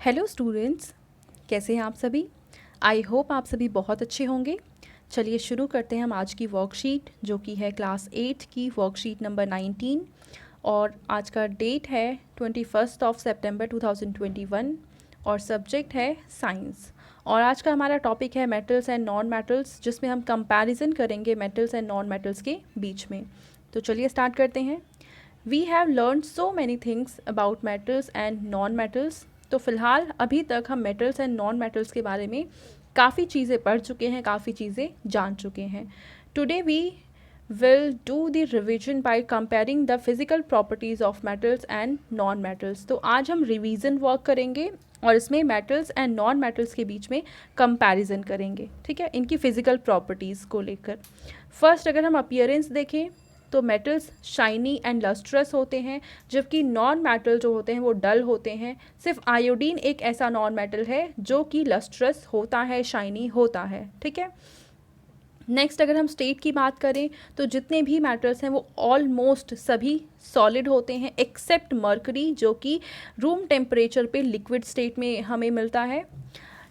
Hello students, कैसे हैं आप सभी। आई होप आप सभी बहुत अच्छे होंगे। चलिए शुरू करते हैं हम आज की वर्कशीट, जो कि है क्लास 8 की वर्कशीट नंबर 19 और आज का डेट है 21 सितंबर 2021 और सब्जेक्ट है साइंस। और आज का हमारा टॉपिक है मेटल्स एंड नॉन मेटल्स, जिसमें हम कंपैरिजन करेंगे मेटल्स एंड नॉन मेटल्स के बीच में। तो चलिए स्टार्ट करते हैं। We have learn so many things about metals and non metals. तो फिलहाल अभी तक हम मेटल्स एंड नॉन मेटल्स के बारे में काफ़ी चीज़ें पढ़ चुके हैं, काफ़ी चीज़ें जान चुके हैं। Today we will do the revision by comparing the physical properties of metals and non metals. तो आज हम रिवीजन वर्क करेंगे और इसमें मेटल्स एंड नॉन मेटल्स के बीच में कंपैरिजन करेंगे, ठीक है, इनकी फिजिकल प्रॉपर्टीज़ को लेकर। फर्स्ट अगर हम अपीयरेंस देखें तो मेटल्स शाइनी एंड लस्ट्रस होते हैं, जबकि नॉन मेटल जो होते हैं वो डल होते हैं। सिर्फ आयोडीन एक ऐसा नॉन मेटल है जो कि लस्ट्रस होता है, शाइनी होता है, ठीक है। नेक्स्ट अगर हम स्टेट की बात करें तो जितने भी मेटल्स हैं वो ऑलमोस्ट सभी सॉलिड होते हैं एक्सेप्ट मर्करी, जो कि रूम टेम्परेचर पे लिक्विड स्टेट में हमें मिलता है।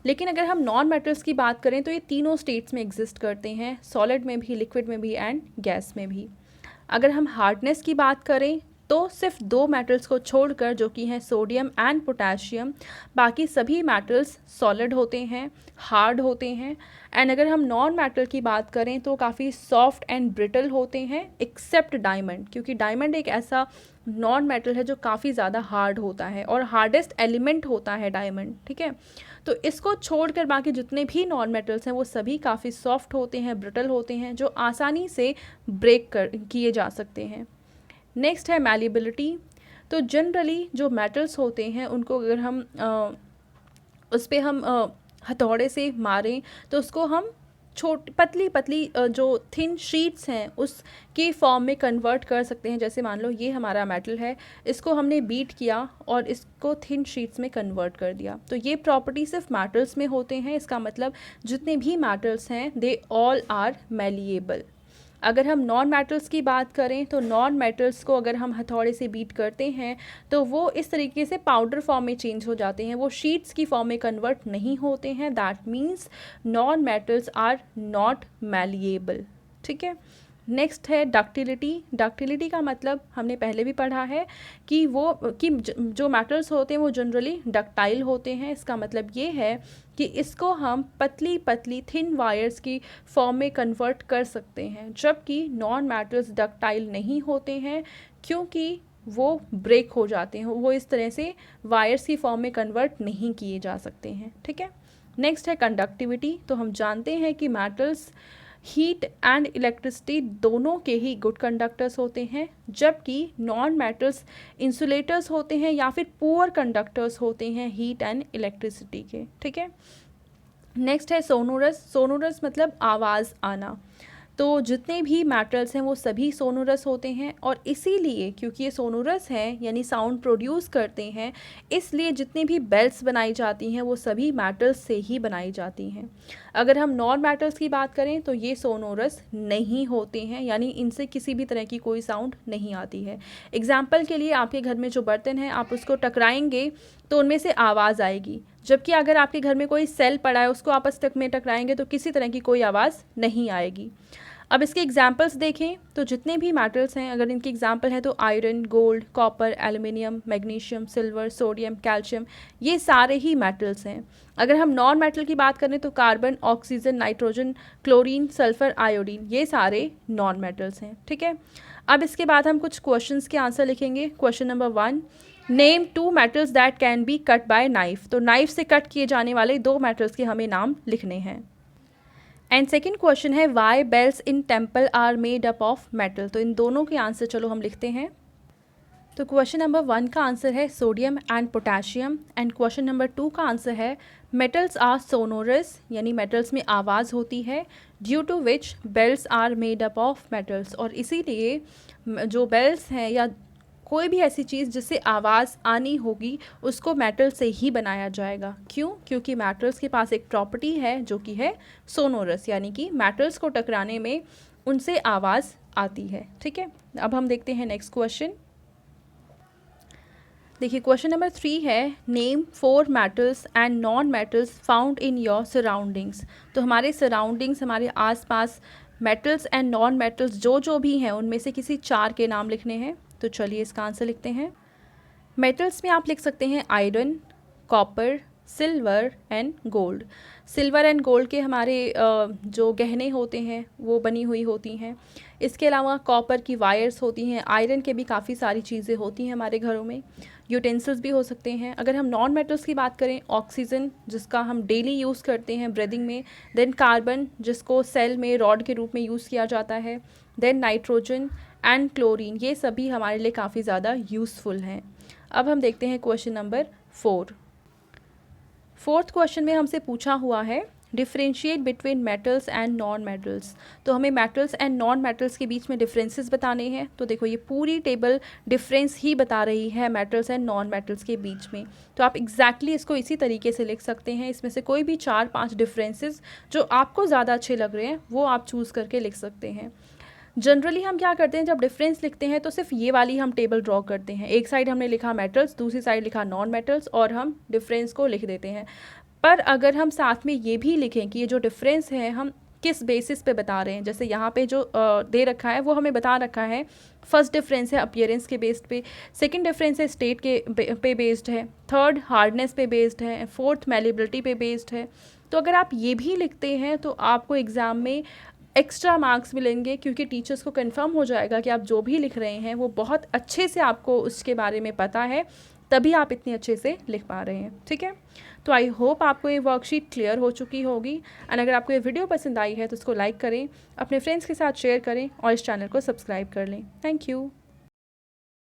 लेकिन अगर हम नॉन मेटल्स की बात करें तो ये तीनों स्टेट्स में एग्जिस्ट करते हैं, सॉलिड में भी, लिक्विड में भी एंड गैस में भी। अगर हम हार्डनेस की बात करें तो सिर्फ दो मेटल्स को छोड़कर, जो कि हैं सोडियम एंड पोटेशियम, बाकी सभी मेटल्स सॉलिड होते हैं, हार्ड होते हैं। एंड अगर हम नॉन मेटल की बात करें तो काफ़ी सॉफ्ट एंड ब्रिटल होते हैं एक्सेप्ट डायमंड, क्योंकि डायमंड एक ऐसा नॉन मेटल है जो काफ़ी ज़्यादा हार्ड होता है और हार्डेस्ट एलिमेंट होता है डायमंड, ठीक है। तो इसको छोड़कर बाकी जितने भी नॉन मेटल्स हैं वो सभी काफ़ी सॉफ्ट होते हैं, ब्रिटल होते हैं, जो आसानी से ब्रेक किए जा सकते हैं। नेक्स्ट है मैलिबिलिटी। तो जनरली जो मेटल्स होते हैं उनको अगर हम उस पर हम हथौड़े से मारें तो उसको हम पतली पतली जो थिन शीट्स हैं उसके फॉर्म में कन्वर्ट कर सकते हैं। जैसे मान लो ये हमारा मेटल है, इसको हमने बीट किया और इसको थिन शीट्स में कन्वर्ट कर दिया। तो ये प्रॉपर्टी सिर्फ मेटल्स में होते हैं। इसका मतलब जितने भी मेटल्स हैं दे ऑल आर मैलिएबल। अगर हम नॉन मेटल्स की बात करें तो नॉन मेटल्स को अगर हम हथौड़े से बीट करते हैं तो वो इस तरीके से पाउडर फॉर्म में चेंज हो जाते हैं, वो शीट्स की फॉर्म में कन्वर्ट नहीं होते हैं। That means non metals are not malleable, ठीक है। नेक्स्ट है डक्टिलिटी। डक्टिलिटी का मतलब हमने पहले भी पढ़ा है कि जो मेटल्स होते हैं वो जनरली डक्टाइल होते हैं। इसका मतलब ये है कि इसको हम पतली पतली थिन वायर्स की फॉर्म में कन्वर्ट कर सकते हैं, जबकि नॉन मेटल्स डक्टाइल नहीं होते हैं क्योंकि वो ब्रेक हो जाते हैं, वो इस तरह से वायर्स की फॉर्म में कन्वर्ट नहीं किए जा सकते हैं, ठीक है। नेक्स्ट है कंडक्टिविटी। तो हम जानते हैं कि मेटल्स हीट एंड इलेक्ट्रिसिटी दोनों के ही गुड कंडक्टर्स होते हैं, जबकि नॉन मेटल्स इंसुलेटर्स होते हैं या फिर पुअर कंडक्टर्स होते हैं हीट एंड इलेक्ट्रिसिटी के, ठीक है। नेक्स्ट है सोनोरस। सोनोरस मतलब आवाज़ आना। तो जितने भी मेटल्स हैं वो सभी सोनोरस होते हैं और इसीलिए क्योंकि ये सोनोरस हैं यानी साउंड प्रोड्यूस करते हैं, इसलिए जितनी भी बेल्स बनाई जाती हैं वो सभी मेटल्स से ही बनाई जाती हैं। अगर हम नॉन मेटल्स की बात करें तो ये सोनोरस नहीं होते हैं, यानी इनसे किसी भी तरह की कोई साउंड नहीं आती है। एग्जाम्पल के लिए आपके घर में जो बर्तन हैं आप उसको टकराएंगे तो उनमें से आवाज़ आएगी, जबकि अगर आपके घर में कोई सेल पड़ा है उसको आपस तक में टकराएंगे तो किसी तरह की कोई आवाज़ नहीं आएगी। अब इसके एग्जाम्पल्स देखें तो जितने भी मेटल्स हैं अगर इनके एग्जाम्पल हैं तो iron, gold, copper, aluminium, magnesium, silver, sodium, calcium, ये सारे ही मेटल्स हैं। अगर हम नॉन मेटल की बात करें तो carbon, oxygen, nitrogen, chlorine, sulphur, iodine, ये सारे नॉन मेटल्स हैं, ठीक है। अब इसके बाद हम कुछ क्वेश्चंस के आंसर लिखेंगे। Question number 1, name 2 metals that can be cut by knife. तो नाइफ से कट किए जाने वाले 2 मेटल्स के हमें नाम लिखने हैं। एंड सेकेंड क्वेश्चन है why bells in temple are made up of metal. तो इन दोनों के आंसर चलो हम लिखते हैं। तो क्वेश्चन नंबर 1 का आंसर है sodium and potassium and question number 2 का आंसर है मेटल्स आर सोनोरस, यानी मेटल्स में आवाज़ होती है, due to which bells are made up of metals. और इसीलिए जो बेल्स हैं या कोई भी ऐसी चीज़ जिससे आवाज़ आनी होगी उसको मेटल से ही बनाया जाएगा। क्यों? क्योंकि मेटल्स के पास एक प्रॉपर्टी है जो कि है सोनोरस, यानी कि मेटल्स को टकराने में उनसे आवाज़ आती है, ठीक है। अब हम देखते हैं नेक्स्ट क्वेश्चन। देखिए क्वेश्चन नंबर 3 है, name 4 metals and non metals found in your surroundings. तो हमारे सराउंडिंग्स, हमारे आसपास मेटल्स एंड नॉन मेटल्स जो जो भी हैं उनमें से किसी 4 के नाम लिखने हैं। तो चलिए इसका आंसर लिखते हैं। मेटल्स में आप लिख सकते हैं iron, copper, silver and gold. Silver and gold के हमारे जो गहने होते हैं वो बनी हुई होती हैं। इसके अलावा कॉपर की वायर्स होती हैं, आयरन के भी काफ़ी सारी चीज़ें होती हैं हमारे घरों में, यूटेंसिल्स भी हो सकते हैं। अगर हम नॉन मेटल्स की बात करें, ऑक्सीजन जिसका हम डेली यूज़ करते हैं ब्रीदिंग में, देन कार्बन जिसको सेल में रॉड के रूप में यूज़ किया जाता है, देन नाइट्रोजन एंड क्लोरीन, ये सभी हमारे लिए काफ़ी ज़्यादा यूज़फुल हैं। अब हम देखते हैं क्वेश्चन नंबर 4। फोर्थ क्वेश्चन में हमसे पूछा हुआ है differentiate between metals and non metals. तो हमें मेटल्स एंड नॉन मेटल्स के बीच में डिफरेंसेस बताने हैं। तो देखो ये पूरी टेबल डिफरेंस ही बता रही है मेटल्स एंड नॉन मेटल्स के बीच में। तो आप एग्जैक्टली इसको इसी तरीके से लिख सकते हैं। इसमें से कोई भी 4-5 डिफरेंसेस जो आपको ज़्यादा अच्छे लग रहे हैं वो आप चूज़ करके लिख सकते हैं। जनरली हम क्या करते हैं, जब डिफरेंस लिखते हैं तो सिर्फ ये वाली हम टेबल ड्रॉ करते हैं। एक साइड हमने लिखा मेटल्स, दूसरी साइड लिखा नॉन मेटल्स और हम डिफरेंस को लिख देते हैं। पर अगर हम साथ में ये भी लिखें कि ये जो डिफरेंस है हम किस बेसिस पे बता रहे हैं, जैसे यहाँ पे जो दे रखा है वो हमें बता रखा है फर्स्ट डिफरेंस है अपीयरेंस के बेस्ड पे, सेकंड डिफरेंस है स्टेट के पे बेस्ड है, थर्ड हार्डनेस पे बेस्ड है, फोर्थ मैलिबिलिटी पे बेस्ड है। तो अगर आप ये भी लिखते हैं तो आपको एग्ज़ाम में एक्स्ट्रा मार्क्स मिलेंगे, क्योंकि टीचर्स को कंफर्म हो जाएगा कि आप जो भी लिख रहे हैं वो बहुत अच्छे से आपको उसके बारे में पता है, तभी आप इतने अच्छे से लिख पा रहे हैं। ठीक है, तो आई होप आपको ये वर्कशीट क्लियर हो चुकी होगी। एंड अगर आपको ये वीडियो पसंद आई है तो उसको लाइक करें, अपने फ्रेंड्स के साथ शेयर करें और इस चैनल को सब्सक्राइब कर लें। Thank you.